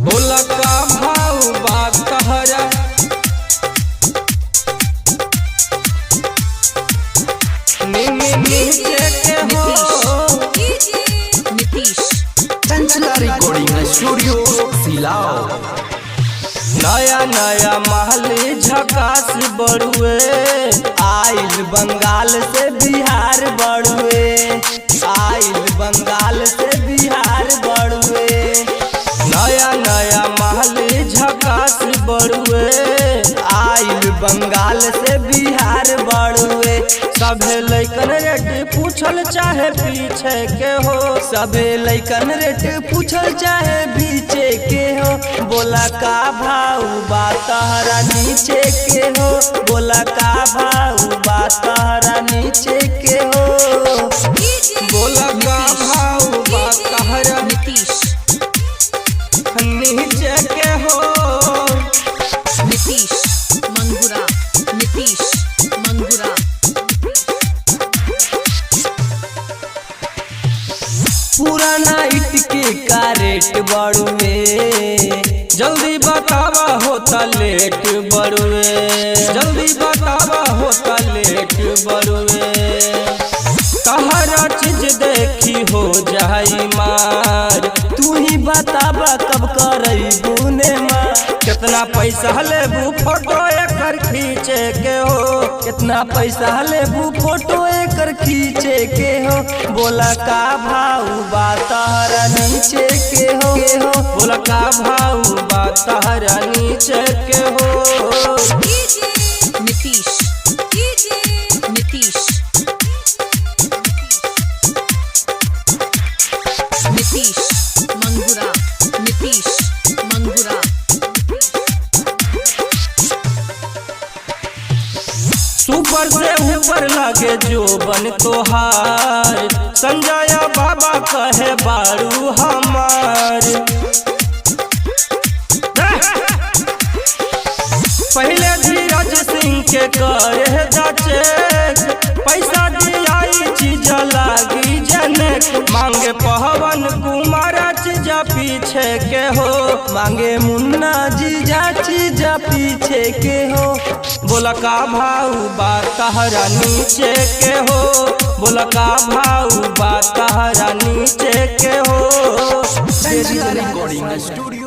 बोला का भाव बा कहरा नीचे के हो नीतीश चंचला रिकॉर्डिंग स्टूडियो सिलाओ। नया नया महल झकास बड़ुए आइल बंगाल से बिहार बड़ुए आइल बंगाल से बिहार बड़ुए नया नया महल झकास बड़ुए आइल बंगाल से बिहार बड़ुए सभे लइकन रेट पूछल चाहे पीछे के हो सभे लइकन रेट पूछल चाहे पीछे के हो बोला का भाव बा तहरा नीचे के हो बोला का भाव बा तहरा नीचे के हो बोला का भाव बा तहरा नीतीश नीचे के हो नीतीश मंगुरा नीतीश मंगुरा पुराना इटके का रेट बड़ुए जल्दी बतावा होता लेट बड़ुए जल्दी बतावा होता लेट बड़ुए तहरा चीज देखी हो जाई मार तू ही बतावा कब करई बुने मार कितना पैसा लेबू फोटो एकर खींचे के हो कितना पैसा लेबू फोटो एकर खींचे के हो बोला का भाव बा तहरा नीचे के हो बोला का भाव बा तहरा नीचे के हो नीतीश नीतीश नीतीश मंगुरा नीतीश मंगुरा सुपर से ऊपर लगे जो बन तोहार संजय बाबा कहे बारू हमार पहले धीरज सिंह के करे जाचे पैसा दियाई चीज लागी जनक मांगे पवन कुमार चीज पीछे के हो मांगे मुन्ना जीजा चीज पीछे के हो बोला का भाव बा तहरा नीचे के हो बोला का भाव बा तहरा नीचे के हो चंचला रिकॉर्डिंग स्टूडियो